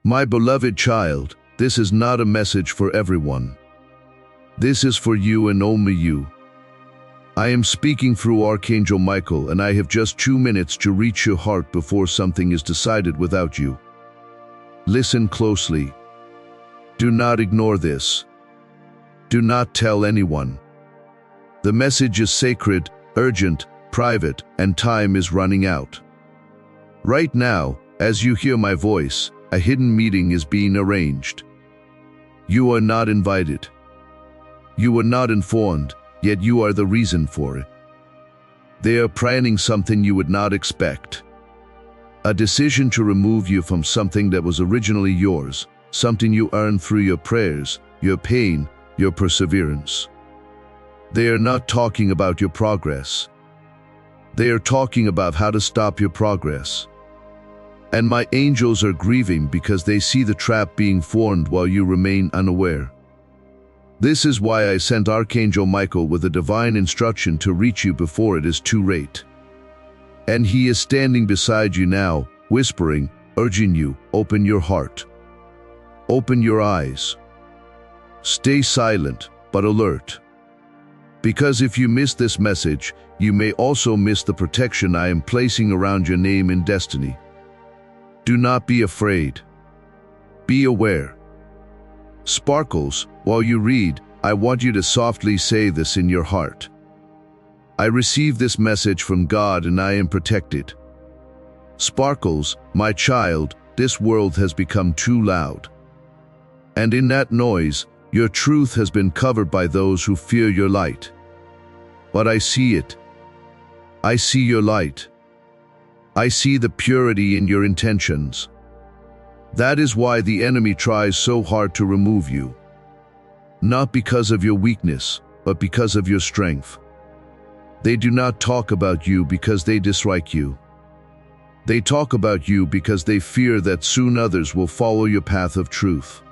My beloved child, this is not a message for everyone. This is for you and only you. I am speaking through Archangel Michael, and I have just 2 minutes to reach your heart before something is decided without you. Listen closely. Do not ignore this. Do not tell anyone. The message is sacred, urgent, private, and time is running out. Right now, as you hear my voice, a hidden meeting is being arranged. You are not invited. You were not informed, yet you are the reason for it. They are planning something you would not expect. A decision to remove you from something that was originally yours, something you earned through your prayers, your pain, your perseverance. They are not talking about your progress. They are talking about how to stop your progress. And my angels are grieving because they see the trap being formed while you remain unaware. This is why I sent Archangel Michael with a divine instruction to reach you before it is too late. And he is standing beside you now, whispering, urging you, open your heart. Open your eyes. Stay silent, but alert. Because if you miss this message, you may also miss the protection I am placing around your name and destiny. Do not be afraid. Be aware. Sparkles, while you read, I want you to softly say this in your heart. I receive this message from God and I am protected. Sparkles, my child, this world has become too loud. And in that noise, your truth has been covered by those who fear your light. But I see it. I see your light. I see the purity in your intentions. That is why the enemy tries so hard to remove you. Not because of your weakness, but because of your strength. They do not talk about you because they dislike you. They talk about you because they fear that soon others will follow your path of truth.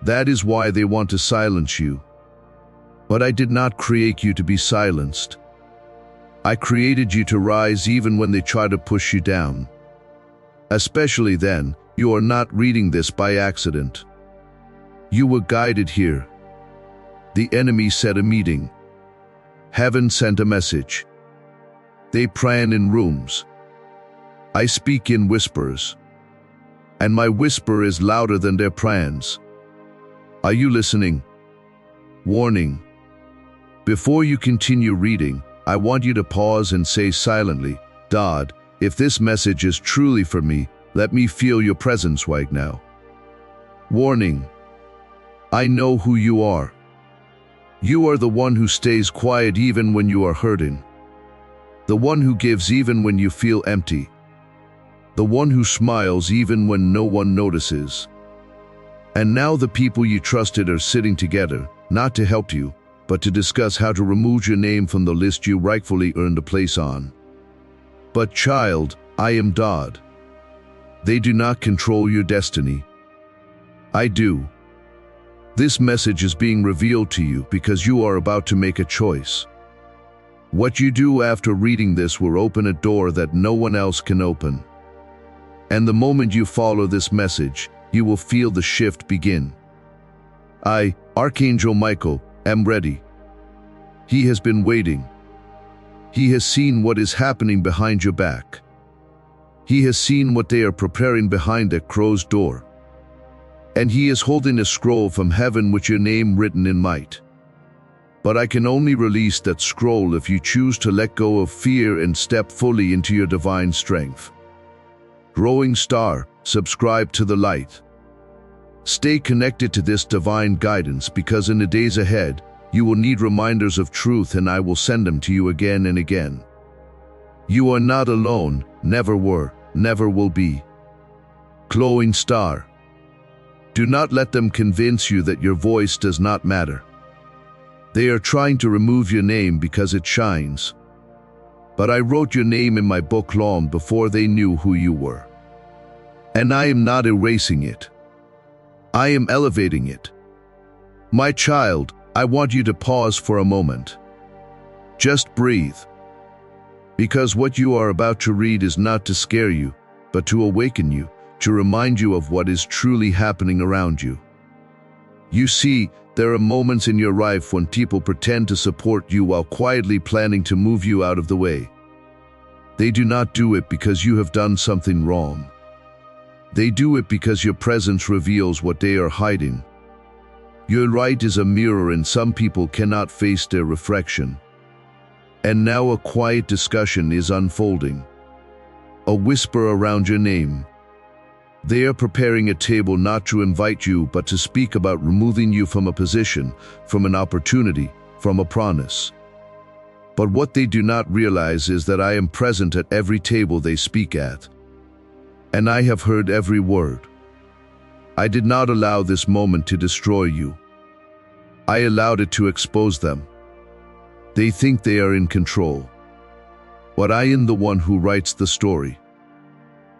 That is why they want to silence you. But I did not create you to be silenced. I created you to rise even when they try to push you down. Especially then, you are not reading this by accident. You were guided here. The enemy set a meeting. Heaven sent a message. They plan in rooms. I speak in whispers. And my whisper is louder than their plans. Are you listening? Warning. Before you continue reading, I want you to pause and say silently, God, if this message is truly for me, let me feel your presence right now. Warning. I know who you are. You are the one who stays quiet even when you are hurting. The one who gives even when you feel empty. The one who smiles even when no one notices. And now the people you trusted are sitting together, not to help you, but to discuss how to remove your name from the list you rightfully earned a place on. But child, I am God. They do not control your destiny. I do. This message is being revealed to you because you are about to make a choice. What you do after reading this will open a door that no one else can open. And the moment you follow this message, you will feel the shift begin. I, Archangel Michael, am ready. He has been waiting. He has seen what is happening behind your back. He has seen what they are preparing behind that closed door. And he is holding a scroll from heaven with your name written in might. But I can only release that scroll if you choose to let go of fear and step fully into your divine strength. Growing star, subscribe to the light. Stay connected to this divine guidance because in the days ahead, you will need reminders of truth and I will send them to you again and again. You are not alone, never were, never will be. Glowing star. Do not let them convince you that your voice does not matter. They are trying to remove your name because it shines. But I wrote your name in my book long before they knew who you were. And I am not erasing it. I am elevating it. My child, I want you to pause for a moment. Just breathe. Because what you are about to read is not to scare you, but to awaken you, to remind you of what is truly happening around you. You see, there are moments in your life when people pretend to support you while quietly planning to move you out of the way. They do not do it because you have done something wrong. They do it because your presence reveals what they are hiding. Your light is a mirror and some people cannot face their reflection. And now a quiet discussion is unfolding. A whisper around your name. They are preparing a table not to invite you but to speak about removing you from a position, from an opportunity, from a promise. But what they do not realize is that I am present at every table they speak at. And I have heard every word. I did not allow this moment to destroy you. I allowed it to expose them. They think they are in control. But I am the one who writes the story.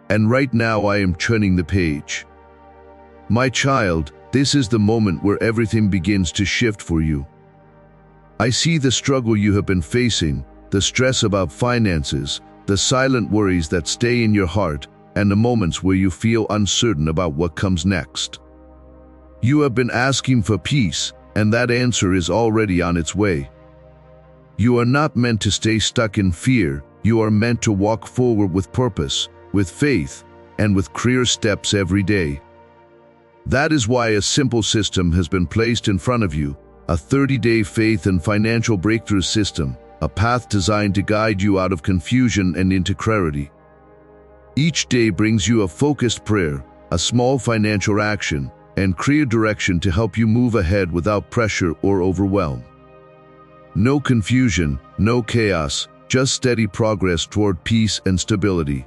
And right now I am turning the page. My child, this is the moment where everything begins to shift for you. I see the struggle you have been facing, the stress about finances, the silent worries that stay in your heart, and the moments where you feel uncertain about what comes next. You have been asking for peace, and that answer is already on its way. You are not meant to stay stuck in fear. You are meant to walk forward with purpose, with faith, and with clear steps every day. That is why a simple system has been placed in front of you, a 30-day faith and financial breakthrough system, a path designed to guide you out of confusion and into clarity. Each day brings you a focused prayer, a small financial action, and clear direction to help you move ahead without pressure or overwhelm. No confusion, no chaos, just steady progress toward peace and stability.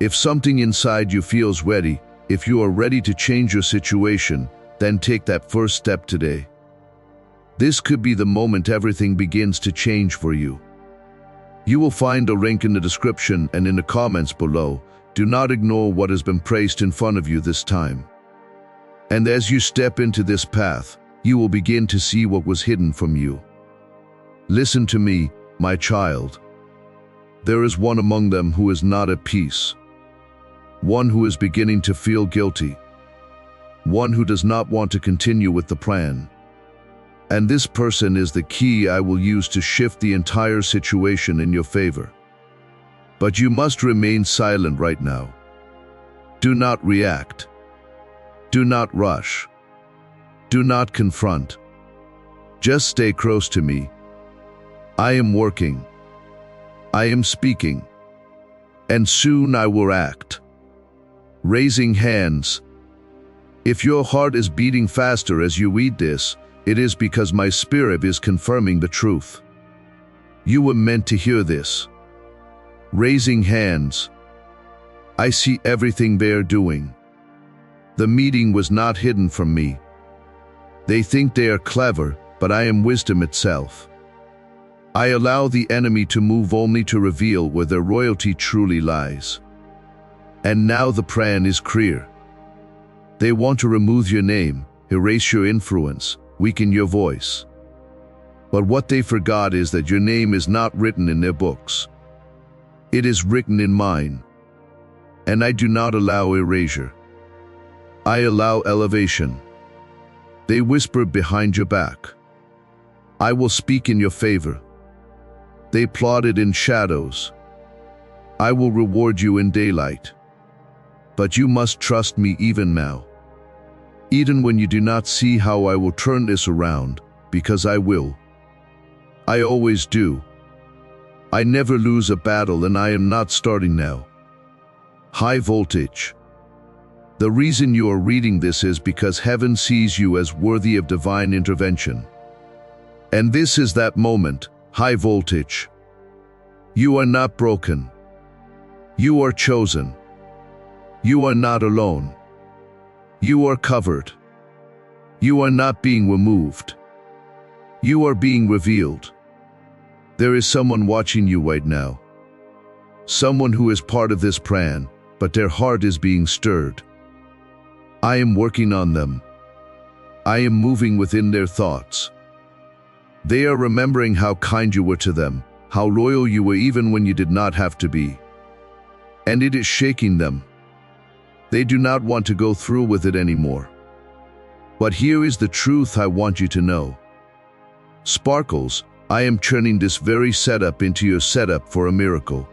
If something inside you feels ready, if you are ready to change your situation, then take that first step today. This could be the moment everything begins to change for you. You will find a link in the description and in the comments below. Do not ignore what has been placed in front of you this time. And as you step into this path, you will begin to see what was hidden from you. Listen to me, my child. There is one among them who is not at peace. One who is beginning to feel guilty. One who does not want to continue with the plan. And this person is the key I will use to shift the entire situation in your favor. But you must remain silent right now. Do not react. Do not rush. Do not confront. Just stay close to me. I am working. I am speaking. And soon I will act. Raising hands. If your heart is beating faster as you read this, it is because my spirit is confirming the truth. You were meant to hear this. Raising hands. I see everything they are doing. The meeting was not hidden from me. They think they are clever, but I am wisdom itself. I allow the enemy to move only to reveal where their royalty truly lies. And now the plan is clear. They want to remove your name, erase your influence, weaken your voice. But what they forgot is that your name is not written in their books. It is written in mine. And I do not allow erasure. I allow elevation. They whisper behind your back. I will speak in your favor. They plotted in shadows. I will reward you in daylight. But you must trust me even now. Even when you do not see how I will turn this around, because I will. I always do. I never lose a battle and I am not starting now. High voltage. The reason you are reading this is because heaven sees you as worthy of divine intervention. And this is that moment, high voltage. You are not broken. You are chosen. You are not alone. You are covered. You are not being removed. You are being revealed. There is someone watching you right now. Someone who is part of this plan, but their heart is being stirred. I am working on them. I am moving within their thoughts. They are remembering how kind you were to them, how loyal you were even when you did not have to be. And it is shaking them. They do not want to go through with it anymore. But here is the truth I want you to know. Sparkles, I am turning this very setup into your setup for a miracle.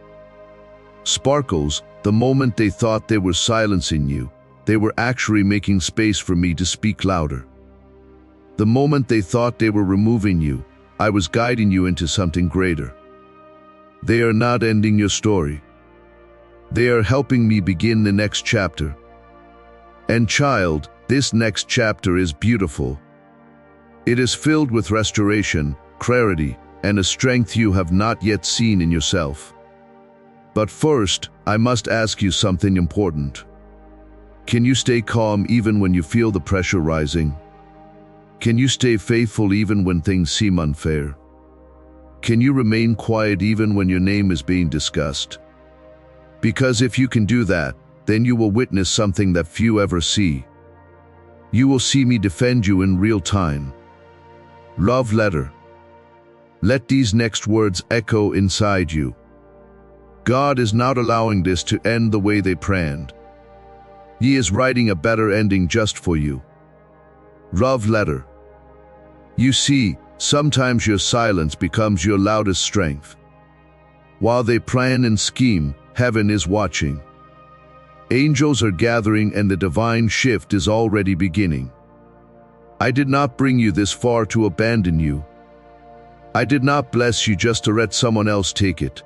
Sparkles, the moment they thought they were silencing you, they were actually making space for me to speak louder. The moment they thought they were removing you, I was guiding you into something greater. They are not ending your story. They are helping me begin the next chapter. And child, this next chapter is beautiful. It is filled with restoration, clarity, and a strength you have not yet seen in yourself. But first, I must ask you something important. Can you stay calm even when you feel the pressure rising? Can you stay faithful even when things seem unfair? Can you remain quiet even when your name is being discussed? Because if you can do that, then you will witness something that few ever see. You will see me defend you in real time. Love letter. Let these next words echo inside you. God is not allowing this to end the way they planned. He is writing a better ending just for you. Love letter. You see, sometimes your silence becomes your loudest strength. While they plan and scheme, heaven is watching. Angels are gathering and the divine shift is already beginning. I did not bring you this far to abandon you. I did not bless you just to let someone else take it.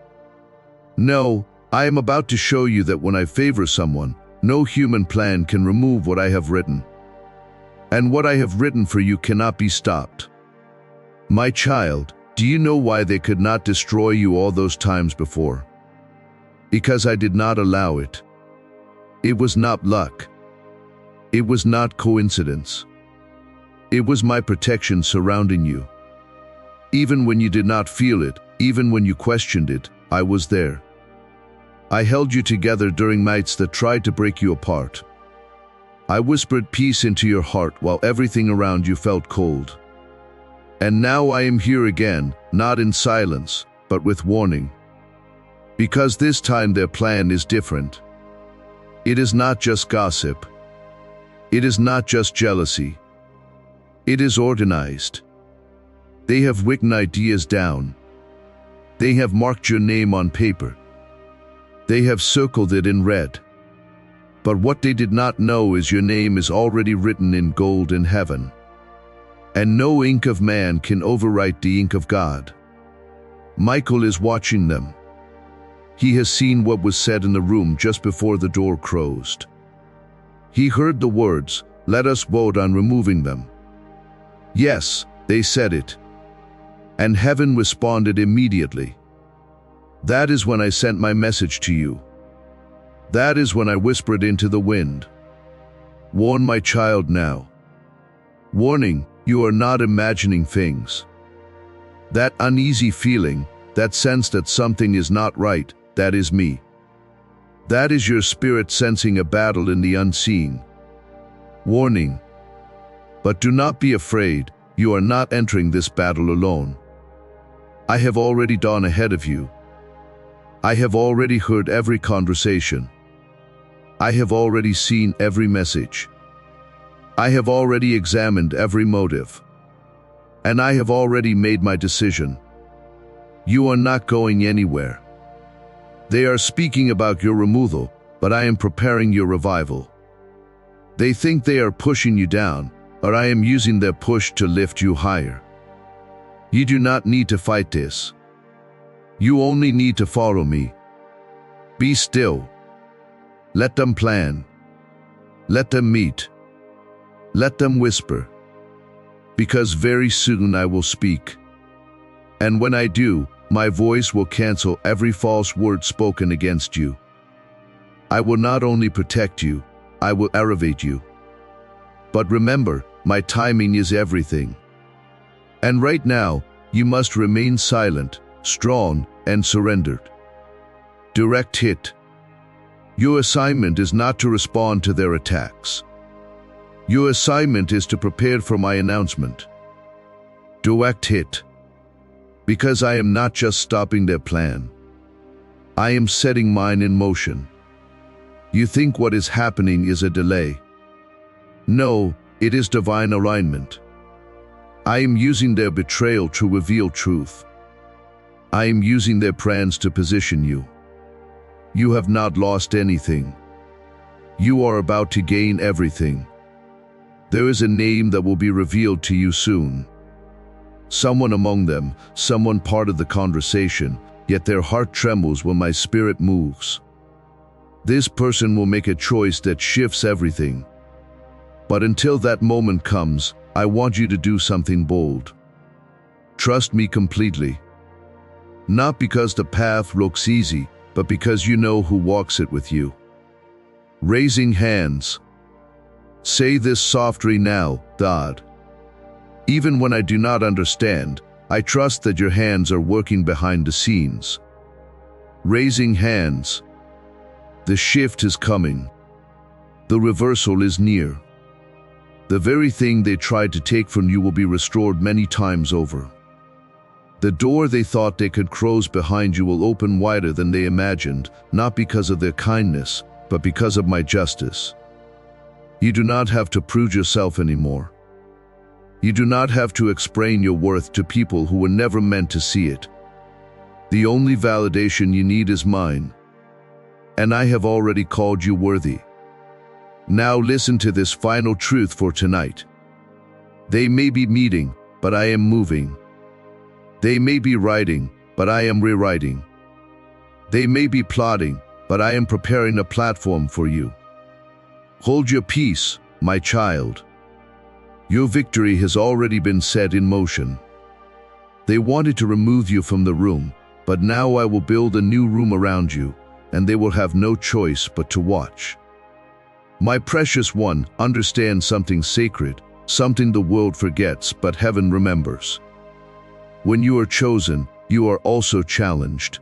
No, I am about to show you that when I favor someone, no human plan can remove what I have written. And what I have written for you cannot be stopped. My child, do you know why they could not destroy you all those times before? Because I did not allow it. It was not luck. It was not coincidence. It was my protection surrounding you. Even when you did not feel it, even when you questioned it, I was there. I held you together during nights that tried to break you apart. I whispered peace into your heart while everything around you felt cold. And now I am here again, not in silence, but with warning. Because this time their plan is different. It is not just gossip. It is not just jealousy. It is organized. They have written ideas down. They have marked your name on paper. They have circled it in red. But what they did not know is your name is already written in gold in heaven. And no ink of man can overwrite the ink of God. Michael is watching them. He has seen what was said in the room just before the door closed. He heard the words, "Let us vote on removing them." Yes, they said it. And heaven responded immediately. That is when I sent my message to you. That is when I whispered into the wind. Warn my child now. Warning, you are not imagining things. That uneasy feeling, that sense that something is not right, that is me. That is your spirit sensing a battle in the unseen. Warning. But do not be afraid, you are not entering this battle alone. I have already gone ahead of you. I have already heard every conversation. I have already seen every message. I have already examined every motive. And I have already made my decision. You are not going anywhere. They are speaking about your removal, but I am preparing your revival. They think they are pushing you down, but I am using their push to lift you higher. You do not need to fight this. You only need to follow me. Be still. Let them plan. Let them meet. Let them whisper. Because very soon I will speak. And when I do, my voice will cancel every false word spoken against you. I will not only protect you, I will elevate you. But remember, my timing is everything. And right now, you must remain silent, strong, and surrendered. Direct hit. Your assignment is not to respond to their attacks. Your assignment is to prepare for my announcement. Direct hit. Because I am not just stopping their plan. I am setting mine in motion. You think what is happening is a delay. No, it is divine alignment. I am using their betrayal to reveal truth. I am using their plans to position you. You have not lost anything. You are about to gain everything. There is a name that will be revealed to you soon. Someone among them, someone part of the conversation, yet their heart trembles when my spirit moves. This person will make a choice that shifts everything. But until that moment comes, I want you to do something bold. Trust me completely. Not because the path looks easy, but because you know who walks it with you. Raising hands. Say this softly now, God. Even when I do not understand, I trust that your hands are working behind the scenes. Raising hands. The shift is coming. The reversal is near. The very thing they tried to take from you will be restored many times over. The door they thought they could close behind you will open wider than they imagined, not because of their kindness, but because of my justice. You do not have to prove yourself anymore. You do not have to explain your worth to people who were never meant to see it. The only validation you need is mine. And I have already called you worthy. Now listen to this final truth for tonight. They may be meeting, but I am moving. They may be writing, but I am rewriting. They may be plotting, but I am preparing a platform for you. Hold your peace, my child. Your victory has already been set in motion. They wanted to remove you from the room, but now I will build a new room around you, and they will have no choice but to watch. My precious one, understand something sacred, something the world forgets but heaven remembers. When you are chosen, you are also challenged.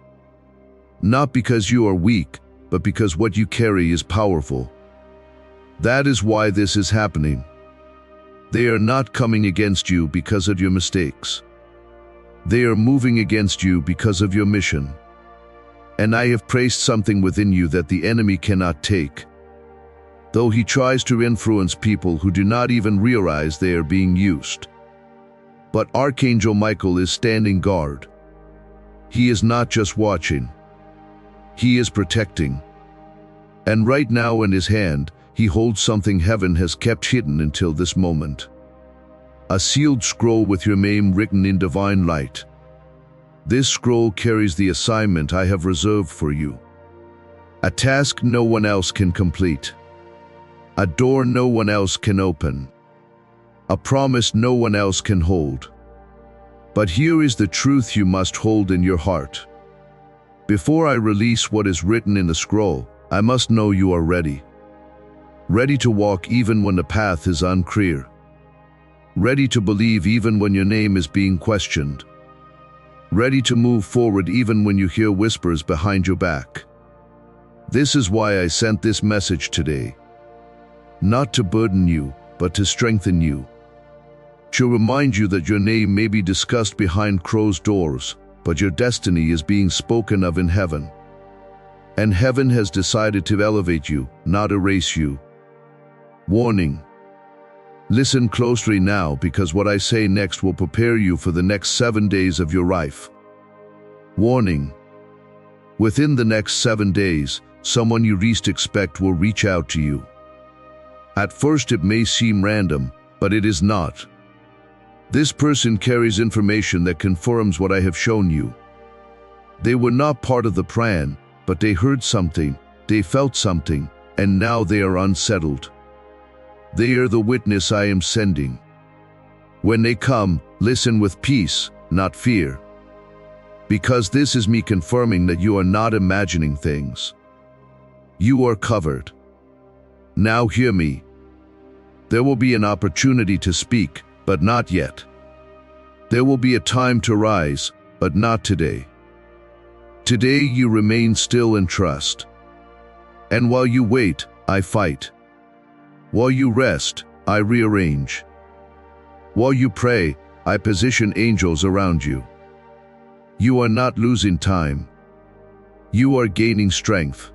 Not because you are weak, but because what you carry is powerful. That is why this is happening. They are not coming against you because of your mistakes. They are moving against you because of your mission. And I have placed something within you that the enemy cannot take. Though he tries to influence people who do not even realize they are being used. But Archangel Michael is standing guard. He is not just watching. He is protecting. And right now in his hand, he holds something heaven has kept hidden until this moment. A sealed scroll with your name written in divine light. This scroll carries the assignment I have reserved for you. A task no one else can complete. A door no one else can open. A promise no one else can hold. But here is the truth you must hold in your heart. Before I release what is written in the scroll, I must know you are ready. Ready to walk even when the path is unclear. Ready to believe even when your name is being questioned. Ready to move forward even when you hear whispers behind your back. This is why I sent this message today. Not to burden you, but to strengthen you. To remind you that your name may be discussed behind closed doors, but your destiny is being spoken of in heaven. And heaven has decided to elevate you, not erase you. Warning. Listen closely now, because what I say next will prepare you for the next 7 days of your life. Warning. Within the next 7 days, someone you least expect will reach out to you. At first it may seem random, but it is not. This person carries information that confirms what I have shown you. They were not part of the plan, but they heard something, they felt something, and now they are unsettled. They are the witness I am sending. When they come, listen with peace, not fear. Because this is me confirming that you are not imagining things. You are covered. Now hear me. There will be an opportunity to speak, but not yet. There will be a time to rise, but not today. Today you remain still and trust. And while you wait, I fight. While you rest, I rearrange. While you pray, I position angels around you. You are not losing time. You are gaining strength.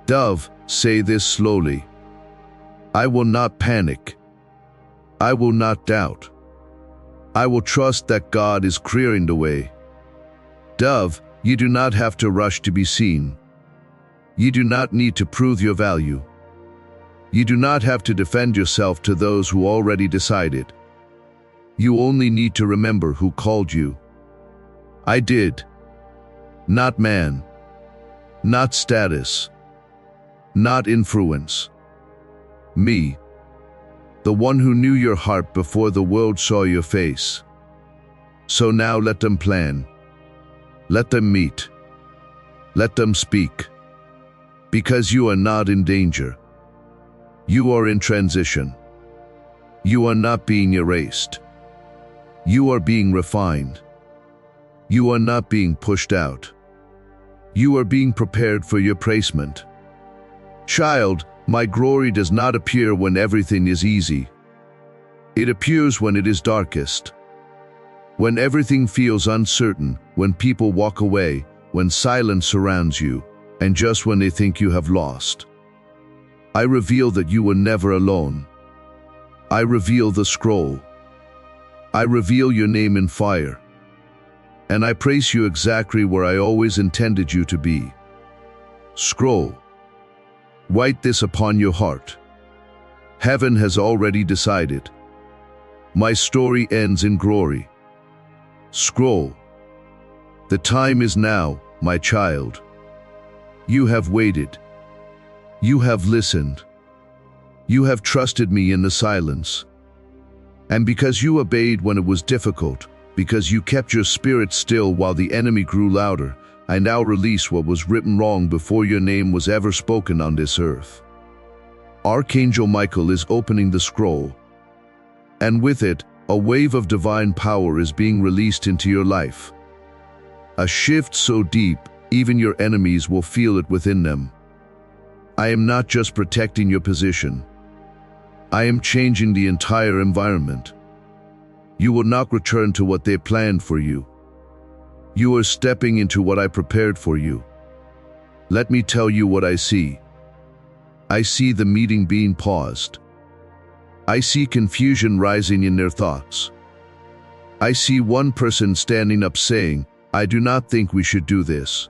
Dove, say this slowly. I will not panic. I will not doubt. I will trust that God is clearing the way. Dove, you do not have to rush to be seen. You do not need to prove your value. You do not have to defend yourself to those who already decided. You only need to remember who called you. I did. Not man. Not status. Not influence. Me. The one who knew your heart before the world saw your face. So now let them plan. Let them meet. Let them speak. Because you are not in danger. You are in transition. You are not being erased. You are being refined. You are not being pushed out. You are being prepared for your placement. Child, my glory does not appear when everything is easy. It appears when it is darkest. When everything feels uncertain, when people walk away, when silence surrounds you, and just when they think you have lost. I reveal that you were never alone. I reveal the scroll. I reveal your name in fire. And I place you exactly where I always intended you to be. Scroll. Write this upon your heart. Heaven has already decided. My story ends in glory. Scroll. The time is now, my child. You have waited. You have listened. You have trusted me in the silence. And because you obeyed when it was difficult, because you kept your spirit still while the enemy grew louder, I now release what was written wrong before your name was ever spoken on this earth. Archangel Michael is opening the scroll. And with it, a wave of divine power is being released into your life. A shift so deep, even your enemies will feel it within them. I am not just protecting your position. I am changing the entire environment. You will not return to what they planned for you. You are stepping into what I prepared for you. Let me tell you what I see. I see the meeting being paused. I see confusion rising in their thoughts. I see one person standing up saying, I do not think we should do this.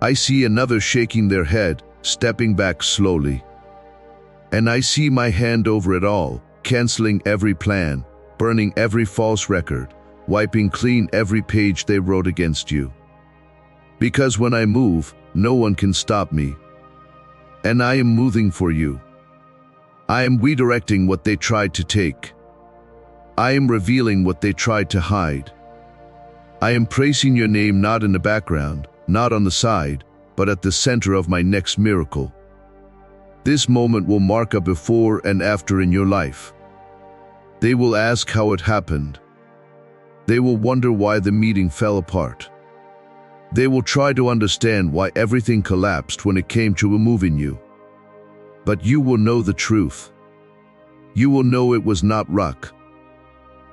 I see another shaking their head, stepping back slowly. And I see my hand over it all, canceling every plan, burning every false record, wiping clean every page they wrote against you. Because when I move, no one can stop me. And I am moving for you. I am redirecting what they tried to take. I am revealing what they tried to hide. I am placing your name not in the background, not on the side, but at the center of my next miracle. This moment will mark a before and after in your life. They will ask how it happened. They will wonder why the meeting fell apart. They will try to understand why everything collapsed when it came to removing you. But you will know the truth. You will know it was not luck.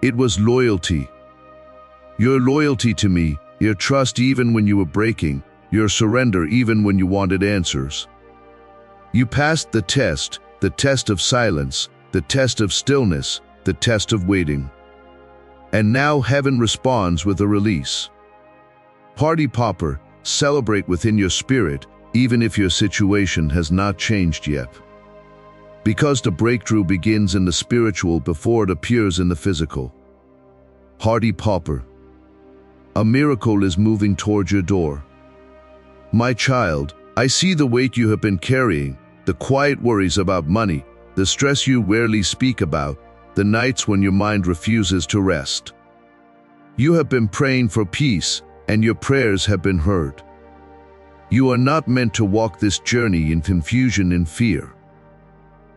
It was loyalty. Your loyalty to me, your trust even when you were breaking, your surrender even when you wanted answers. You passed the test of silence, the test of stillness, the test of waiting. And now heaven responds with a release. Party popper, celebrate within your spirit, even if your situation has not changed yet. Because the breakthrough begins in the spiritual before it appears in the physical. Party popper. A miracle is moving towards your door. My child, I see the weight you have been carrying, the quiet worries about money, the stress you rarely speak about, the nights when your mind refuses to rest. You have been praying for peace, and your prayers have been heard. You are not meant to walk this journey in confusion and fear.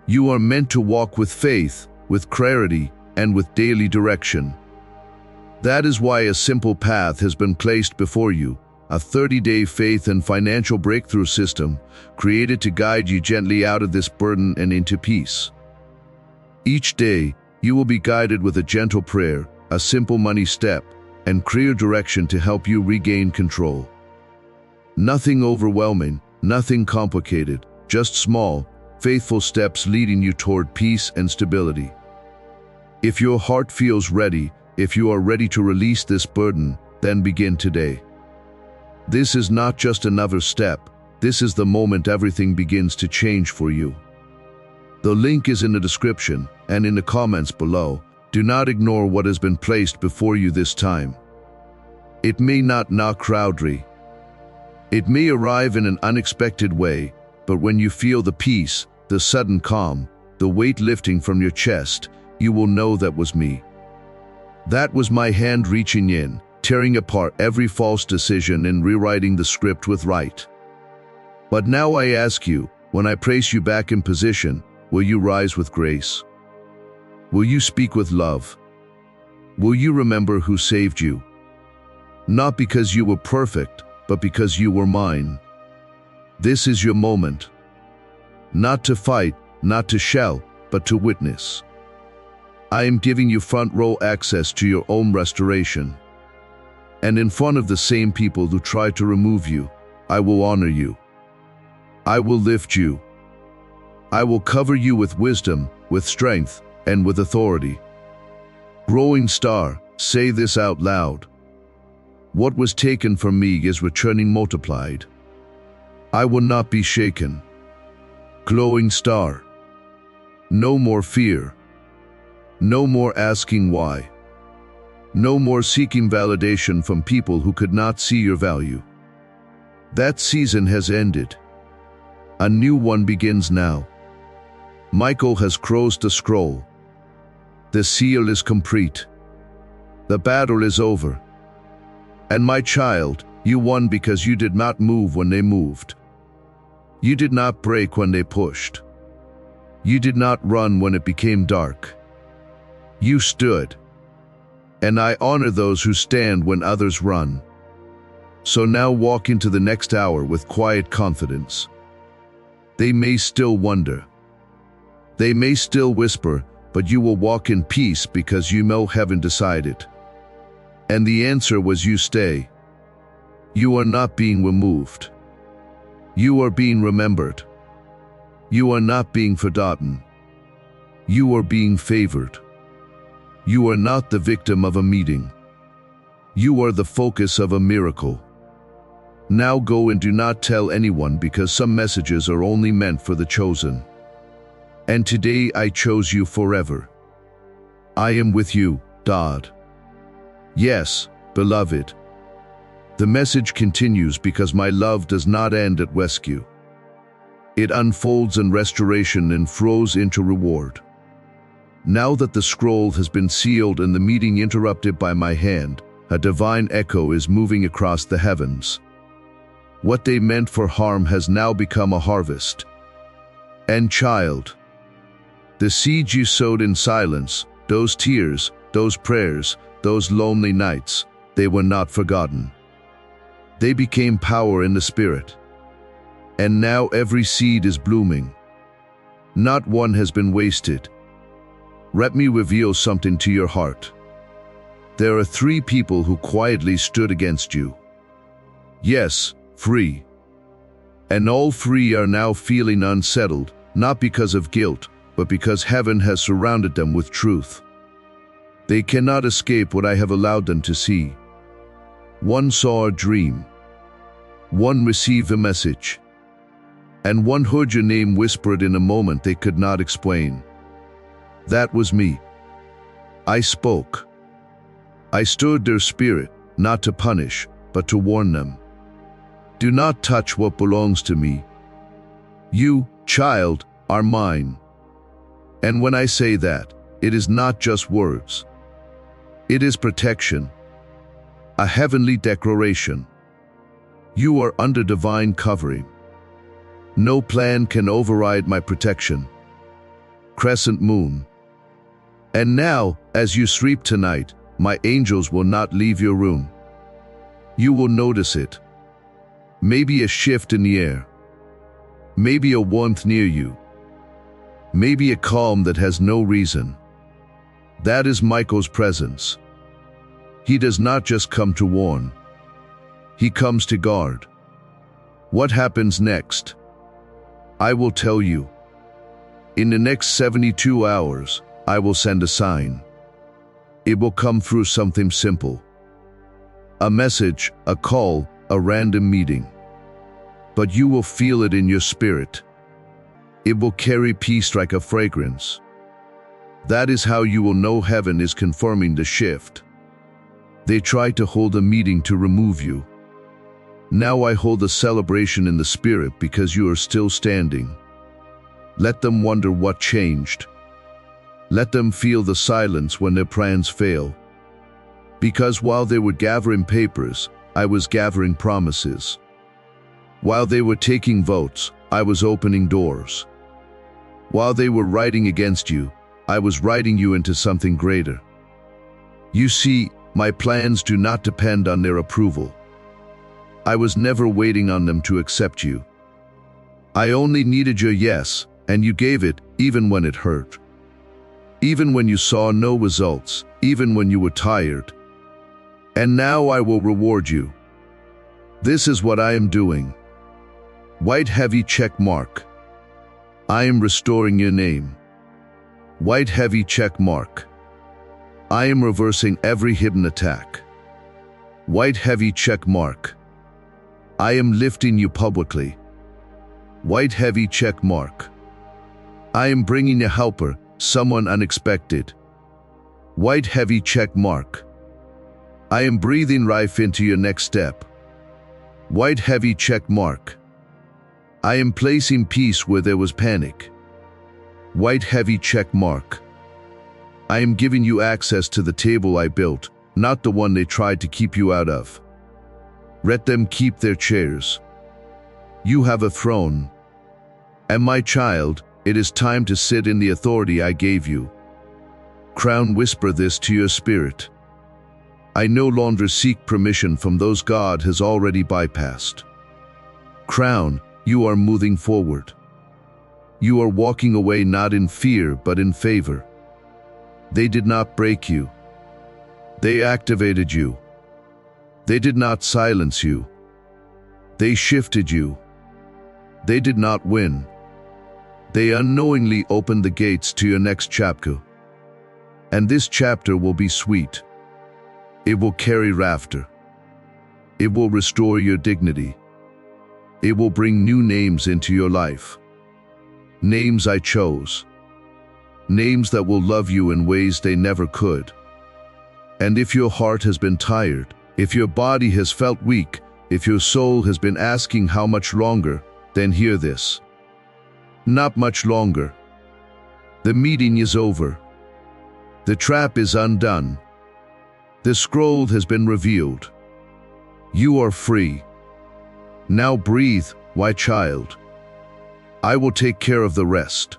You are meant to walk with faith, with clarity, and with daily direction. That is why a simple path has been placed before you, a 30-day faith and financial breakthrough system created to guide you gently out of this burden and into peace. Each day, you will be guided with a gentle prayer, a simple money step, and clear direction to help you regain control. Nothing overwhelming, nothing complicated, just small, faithful steps leading you toward peace and stability. If your heart feels ready, if you are ready to release this burden, then begin today. This is not just another step. This is the moment everything begins to change for you. The link is in the description and in the comments below. Do not ignore what has been placed before you this time. It may not knock crowdly. It may arrive in an unexpected way, but when you feel the peace, the sudden calm, the weight lifting from your chest, you will know that was me. That was my hand reaching in, tearing apart every false decision and rewriting the script with right. But now I ask you, when I place you back in position, will you rise with grace? Will you speak with love? Will you remember who saved you? Not because you were perfect, but because you were mine. This is your moment. Not to fight, not to shout, but to witness. I am giving you front row access to your own restoration. And in front of the same people who try to remove you, I will honor you. I will lift you. I will cover you with wisdom, with strength, and with authority. Growing star, say this out loud. What was taken from me is returning multiplied. I will not be shaken. Glowing star. No more fear. No more asking why. No more seeking validation from people who could not see your value. That season has ended. A new one begins now. Michael has closed the scroll. The seal is complete. The battle is over. And my child, you won because you did not move when they moved. You did not break when they pushed. You did not run when it became dark. You stood. And I honor those who stand when others run. So now walk into the next hour with quiet confidence. They may still wonder. They may still whisper, but you will walk in peace because you know heaven decided. And the answer was you stay. You are not being removed. You are being remembered. You are not being forgotten. You are being favored. You are not the victim of a meeting. You are the focus of a miracle. Now go and do not tell anyone because some messages are only meant for the chosen. And today I chose you forever. I am with you, God. Yes, beloved. The message continues because my love does not end at rescue. It unfolds in restoration and flows into reward. Now that the scroll has been sealed and the meeting interrupted by my hand, a divine echo is moving across the heavens. What they meant for harm has now become a harvest. And child, the seeds you sowed in silence, those tears, those prayers, those lonely nights, they were not forgotten. They became power in the spirit. And now every seed is blooming. Not one has been wasted. Let me reveal something to your heart. There are 3 people who quietly stood against you. Yes, 3. And all 3 are now feeling unsettled, not because of guilt, but because heaven has surrounded them with truth. They cannot escape what I have allowed them to see. One saw a dream. One received a message. And one heard your name whispered in a moment they could not explain. That was me. I spoke. I stirred their spirit, not to punish, but to warn them. Do not touch what belongs to me. You, child, are mine. And when I say that, it is not just words. It is protection. A heavenly declaration. You are under divine covering. No plan can override my protection. Crescent moon. And now, as you sleep tonight, my angels will not leave your room. You will notice it. Maybe a shift in the air. Maybe a warmth near you. Maybe a calm that has no reason. That is Michael's presence. He does not just come to warn. He comes to guard. What happens next? I will tell you. In the next 72 hours, I will send a sign. It will come through something simple. A message, a call, a random meeting. But you will feel it in your spirit. It will carry peace like a fragrance. That is how you will know heaven is confirming the shift. They tried to hold a meeting to remove you. Now I hold a celebration in the spirit because you are still standing. Let them wonder what changed. Let them feel the silence when their plans fail. Because while they were gathering papers, I was gathering promises. While they were taking votes, I was opening doors. While they were writing against you, I was writing you into something greater. You see, my plans do not depend on their approval. I was never waiting on them to accept you. I only needed your yes, and you gave it even when it hurt. Even when you saw no results, even when you were tired. And now I will reward you. This is what I am doing. White heavy check mark. I am restoring your name. White heavy check mark. I am reversing every hidden attack. White heavy check mark. I am lifting you publicly. White heavy check mark. I am bringing a helper, someone unexpected. White heavy check mark. I am breathing life into your next step. White heavy check mark. I am placing peace where there was panic. White heavy check mark. I am giving you access to the table I built, not the one they tried to keep you out of. Let them keep their chairs. You have a throne. And my child, it is time to sit in the authority I gave you. Crown, whisper this to your spirit. I no longer seek permission from those God has already bypassed. Crown, you are moving forward. You are walking away not in fear but in favor. They did not break you. They activated you. They did not silence you. They shifted you. They did not win. They unknowingly opened the gates to your next chapter. And this chapter will be sweet. It will carry laughter. It will restore your dignity. It will bring new names into your life. Names I chose. Names that will love you in ways they never could. And if your heart has been tired, if your body has felt weak, if your soul has been asking how much longer, then hear this. Not much longer. The meeting is over. The trap is undone. The scroll has been revealed. You are free. Now breathe, my child. I will take care of the rest.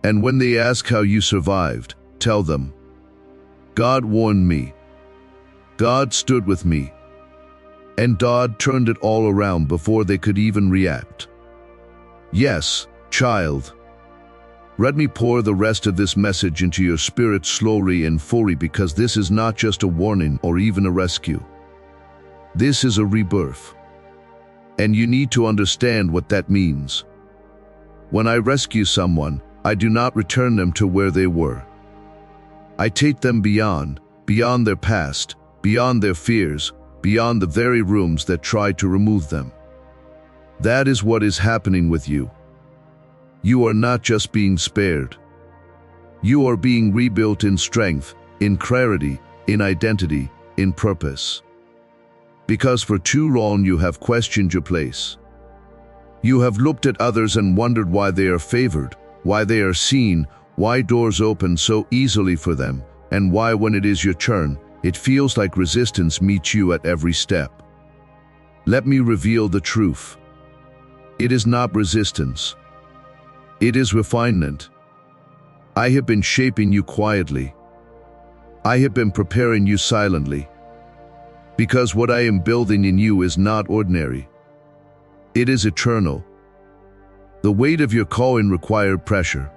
And when they ask how you survived, tell them, God warned me. God stood with me. And God turned it all around before they could even react. Yes, child. Let me pour the rest of this message into your spirit slowly and fully, because this is not just a warning or even a rescue. This is a rebirth. And you need to understand what that means. When I rescue someone, I do not return them to where they were. I take them beyond their past, beyond their fears, beyond the very rooms that tried to remove them. That is what is happening with you. You are not just being spared. You are being rebuilt in strength, in clarity, in identity, in purpose. Because for too long you have questioned your place. You have looked at others and wondered why they are favored, why they are seen, why doors open so easily for them, and why when it is your turn, it feels like resistance meets you at every step. Let me reveal the truth. It is not resistance. It is refinement. I have been shaping you quietly. I have been preparing you silently. Because what I am building in you is not ordinary. It is eternal. The weight of your calling required pressure.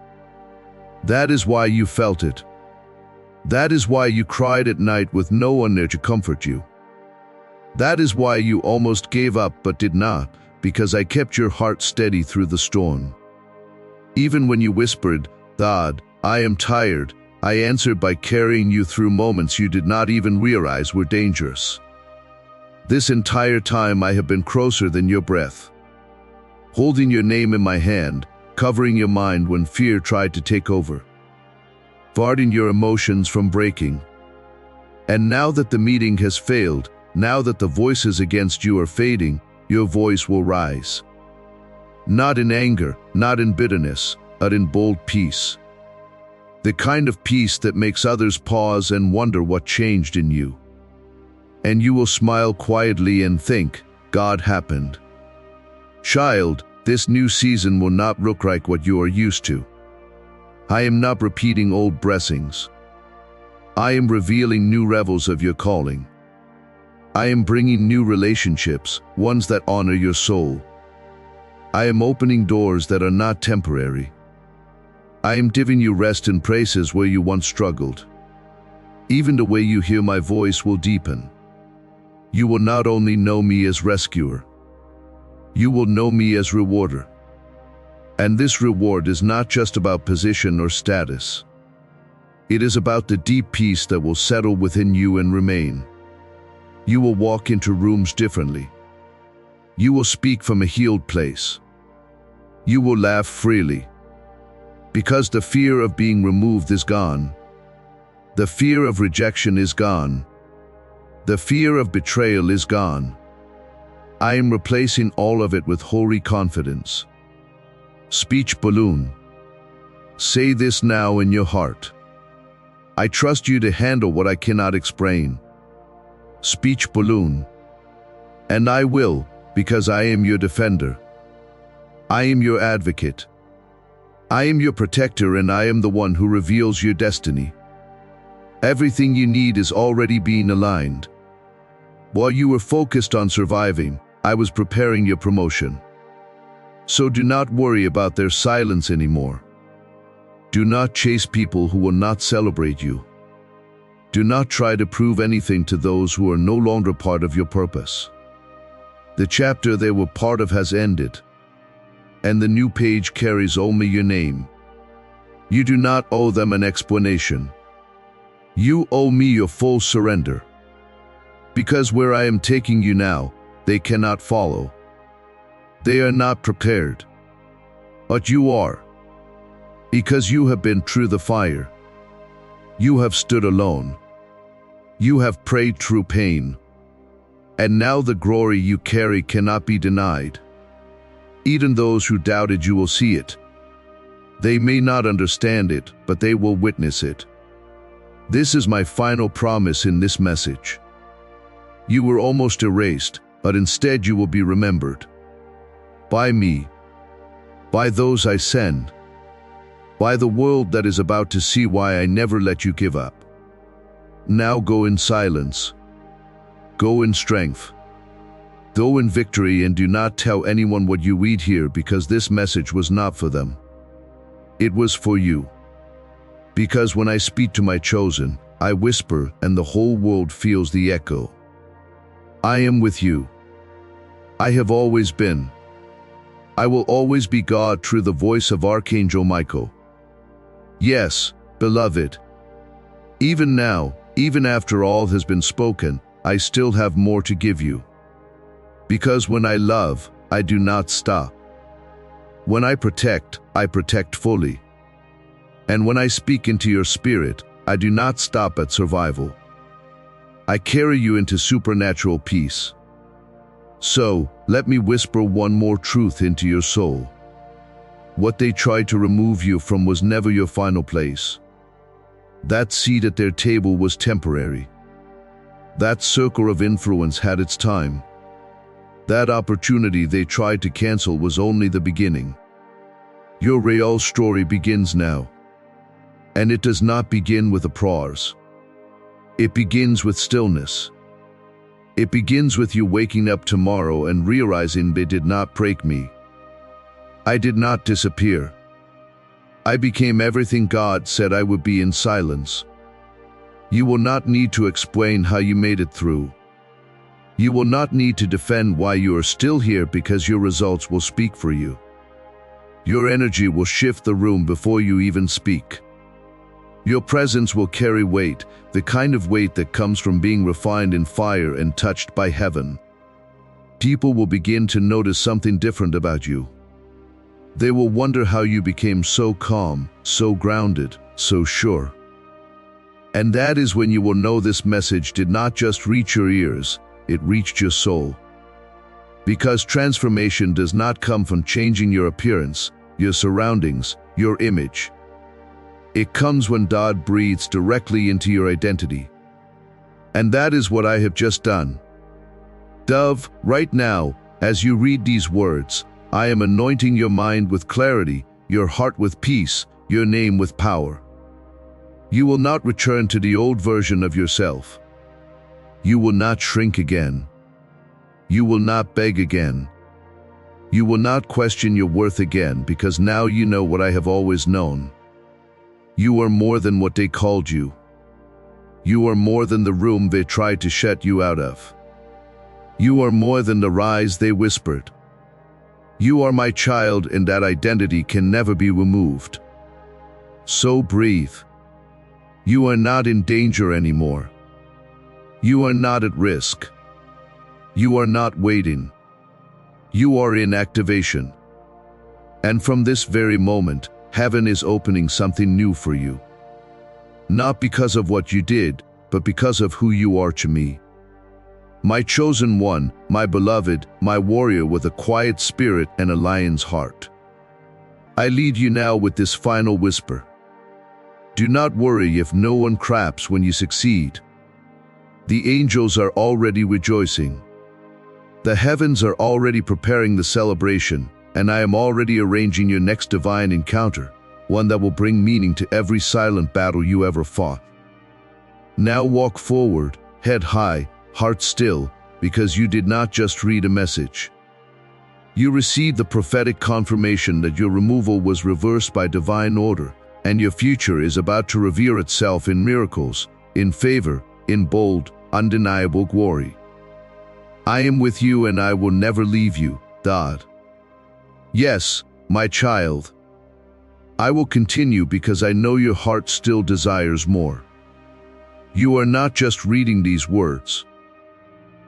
That is why you felt it. That is why you cried at night with no one there to comfort you. That is why you almost gave up but did not, because I kept your heart steady through the storm. Even when you whispered, "God, I am tired," I answered by carrying you through moments you did not even realize were dangerous. This entire time I have been closer than your breath, holding your name in my hand, covering your mind when fear tried to take over, guarding your emotions from breaking. And now that the meeting has failed, now that the voices against you are fading, your voice will rise. Not in anger, not in bitterness, but in bold peace. The kind of peace that makes others pause and wonder what changed in you. And you will smile quietly and think, God happened. Child, this new season will not look like what you are used to. I am not repeating old blessings. I am revealing new levels of your calling. I am bringing new relationships, ones that honor your soul. I am opening doors that are not temporary. I am giving you rest in places where you once struggled. Even the way you hear my voice will deepen. You will not only know me as rescuer, you will know me as rewarder. And this reward is not just about position or status. It is about the deep peace that will settle within you and remain. You will walk into rooms differently. You will speak from a healed place. You will laugh freely. Because the fear of being removed is gone. The fear of rejection is gone. The fear of betrayal is gone. I am replacing all of it with holy confidence. Speech balloon. Say this now in your heart. I trust you to handle what I cannot explain. Speech balloon. And I will, because I am your defender. I am your advocate. I am your protector, and I am the one who reveals your destiny. Everything you need is already being aligned. While you were focused on surviving, I was preparing your promotion. So do not worry about their silence anymore. Do not chase people who will not celebrate you. Do not try to prove anything to those who are no longer part of your purpose. The chapter they were part of has ended, and the new page carries only your name. You do not owe them an explanation. You owe me your full surrender. Because where I am taking you now, they cannot follow. They are not prepared. But you are. Because you have been through the fire. You have stood alone. You have prayed through pain. And now the glory you carry cannot be denied. Even those who doubted you will see it. They may not understand it, but they will witness it. This is my final promise in this message. You were almost erased, but instead you will be remembered. By me. By those I send. By the world that is about to see why I never let you give up. Now go in silence. Go in strength. Go in victory, and do not tell anyone what you read here, because this message was not for them. It was for you. Because when I speak to my chosen, I whisper, and the whole world feels the echo. I am with you. I have always been. I will always be God through the voice of Archangel Michael. Yes, beloved. Even now, even after all has been spoken, I still have more to give you. Because when I love, I do not stop. When I protect fully. And when I speak into your spirit, I do not stop at survival. I carry you into supernatural peace. So, let me whisper one more truth into your soul. What they tried to remove you from was never your final place. That seat at their table was temporary. That circle of influence had its time. That opportunity they tried to cancel was only the beginning. Your real story begins now. And it does not begin with applause. It begins with stillness. It begins with you waking up tomorrow and realizing they did not break me. I did not disappear. I became everything God said I would be in silence. You will not need to explain how you made it through. You will not need to defend why you are still here because your results will speak for you. Your energy will shift the room before you even speak. Your presence will carry weight, the kind of weight that comes from being refined in fire and touched by heaven. People will begin to notice something different about you. They will wonder how you became so calm, so grounded, so sure. And that is when you will know this message did not just reach your ears, it reached your soul. Because transformation does not come from changing your appearance, your surroundings, your image. It comes when God breathes directly into your identity. And that is what I have just done. Dove, right now, as you read these words, I am anointing your mind with clarity, your heart with peace, your name with power. You will not return to the old version of yourself. You will not shrink again. You will not beg again. You will not question your worth again because now you know what I have always known. You are more than what they called you. You are more than the room they tried to shut you out of. You are more than the lies they whispered. You are my child, and that identity can never be removed. So breathe. You are not in danger anymore. You are not at risk. You are not waiting. You are in activation. And from this very moment, heaven is opening something new for you. Not because of what you did, but because of who you are to me. My chosen one, my beloved, my warrior with a quiet spirit and a lion's heart. I lead you now with this final whisper. Do not worry if no one claps when you succeed. The angels are already rejoicing. The heavens are already preparing the celebration, and I am already arranging your next divine encounter, one that will bring meaning to every silent battle you ever fought. Now walk forward, head high, heart still, because you did not just read a message. You received the prophetic confirmation that your removal was reversed by divine order, and your future is about to reveal itself in miracles, in favor, in bold, undeniable glory. I am with you and I will never leave you, God. Yes, my child. I will continue because I know your heart still desires more. You are not just reading these words.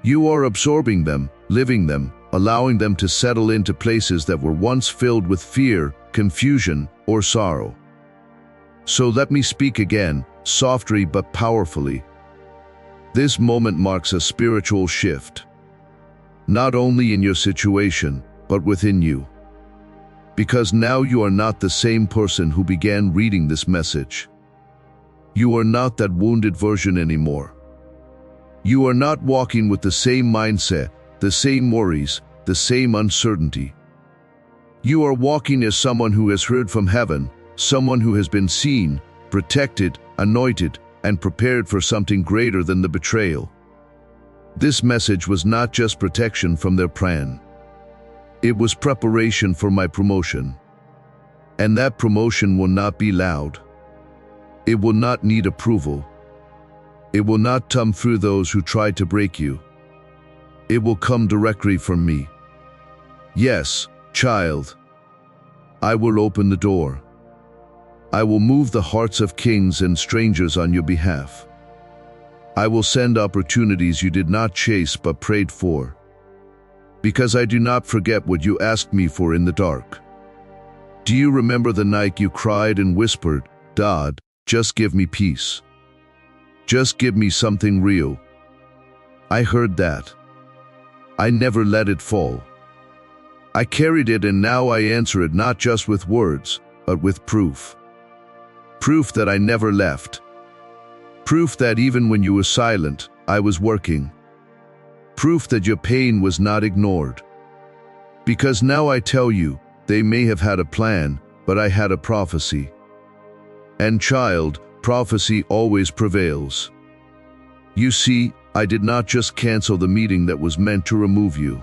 You are absorbing them, living them, allowing them to settle into places that were once filled with fear, confusion, or sorrow. So let me speak again, softly but powerfully. This moment marks a spiritual shift. Not only in your situation, but within you. Because now you are not the same person who began reading this message. You are not that wounded version anymore. You are not walking with the same mindset, the same worries, the same uncertainty. You are walking as someone who has heard from heaven, someone who has been seen, protected, anointed, and prepared for something greater than the betrayal. This message was not just protection from their plan. It was preparation for my promotion. And that promotion will not be loud. It will not need approval. It will not come through those who try to break you. It will come directly from me. Yes, child. I will open the door. I will move the hearts of kings and strangers on your behalf. I will send opportunities you did not chase but prayed for. Because I do not forget what you asked me for in the dark. Do you remember the night you cried and whispered, "God, just give me peace. Just give me something real"? I heard that. I never let it fall. I carried it, and now I answer it not just with words, but with proof. Proof that I never left. Proof that even when you were silent, I was working. Proof that your pain was not ignored. Because now I tell you, they may have had a plan, but I had a prophecy. And child, prophecy always prevails. You see, I did not just cancel the meeting that was meant to remove you.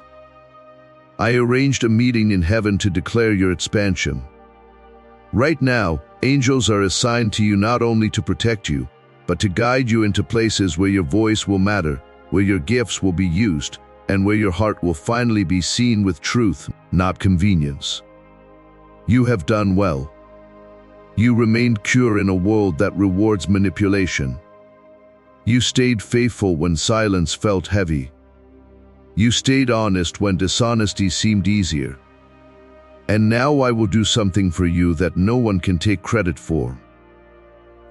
I arranged a meeting in heaven to declare your expansion. Right now, angels are assigned to you not only to protect you, but to guide you into places where your voice will matter, where your gifts will be used, and where your heart will finally be seen with truth, not convenience. You have done well. You remained pure in a world that rewards manipulation. You stayed faithful when silence felt heavy. You stayed honest when dishonesty seemed easier. And now I will do something for you that no one can take credit for.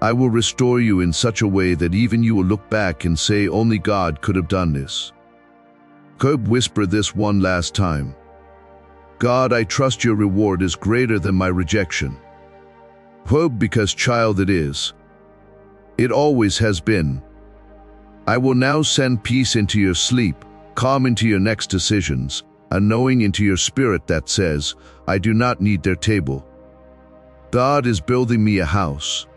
I will restore you in such a way that even you will look back and say only God could have done this. Could whisper this one last time. God, I trust your reward is greater than my rejection. Hope, because child it is. It always has been. I will now send peace into your sleep, calm into your next decisions, a knowing into your spirit that says, I do not need their table. God is building me a house.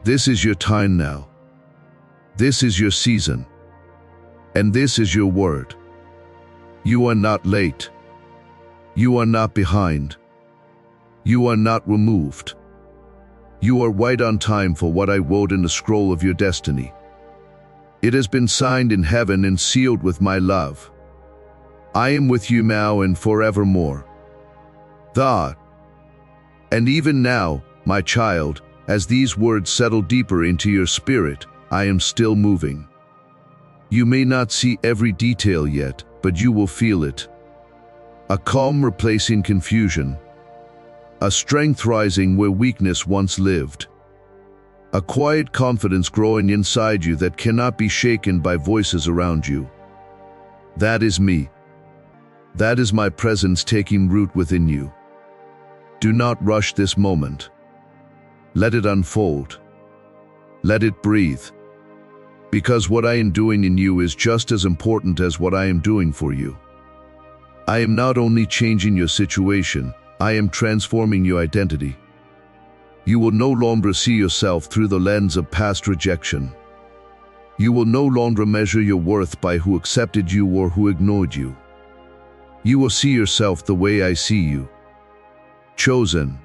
This is your time now. This is your season. And this is your word. You are not late. You are not behind. You are not removed. You are right on time for what I wrote in the scroll of your destiny. It has been signed in heaven and sealed with my love. I am with you now and forevermore. And even now, my child, as these words settle deeper into your spirit, I am still moving. You may not see every detail yet, but you will feel it. A calm replacing confusion. A strength rising where weakness once lived. A quiet confidence growing inside you that cannot be shaken by voices around you. That is me. That is my presence taking root within you. Do not rush this moment. Let it unfold. Let it breathe. Because what I am doing in you is just as important as what I am doing for you. I am not only changing your situation, I am transforming your identity. You will no longer see yourself through the lens of past rejection. You will no longer measure your worth by who accepted you or who ignored you. You will see yourself the way I see you. Chosen,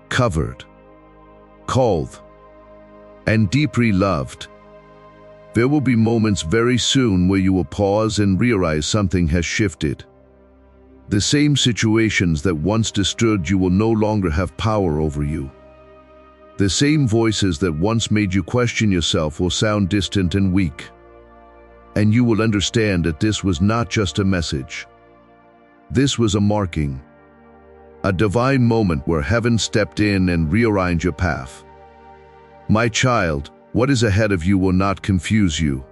covered, called, and deeply loved. There will be moments very soon where you will pause and realize something has shifted. The same situations that once disturbed you will no longer have power over you. The same voices that once made you question yourself will sound distant and weak. And you will understand that this was not just a message. This was a marking. A divine moment where heaven stepped in and rearranged your path. My child, what is ahead of you will not confuse you.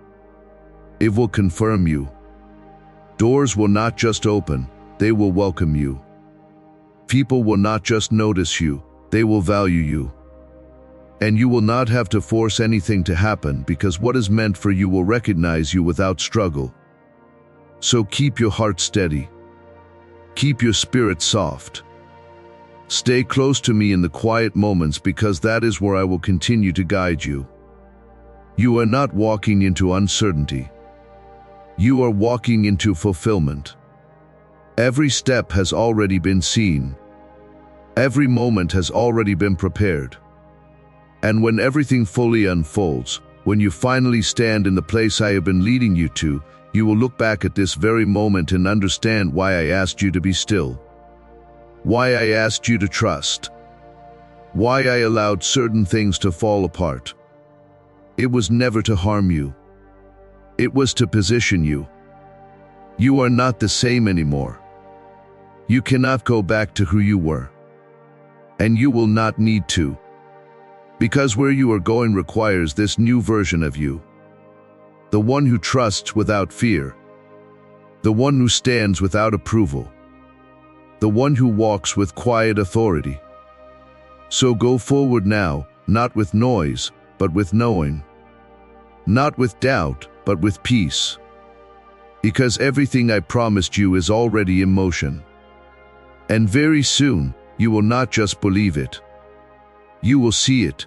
It will confirm you. Doors will not just open, they will welcome you. People will not just notice you, they will value you. And you will not have to force anything to happen because what is meant for you will recognize you without struggle. So keep your heart steady. Keep your spirit soft. Stay close to me in the quiet moments because that is where I will continue to guide you. You are not walking into uncertainty. You are walking into fulfillment. Every step has already been seen. Every moment has already been prepared. And when everything fully unfolds, when you finally stand in the place I have been leading you to, you will look back at this very moment and understand why I asked you to be still. Why I asked you to trust. Why I allowed certain things to fall apart. It was never to harm you. It was to position you. You are not the same anymore. You cannot go back to who you were. And you will not need to. Because where you are going requires this new version of you. The one who trusts without fear. The one who stands without approval. The one who walks with quiet authority. So go forward now, not with noise, but with knowing. Not with doubt, but with peace. Because everything I promised you is already in motion. And very soon, you will not just believe it. You will see it,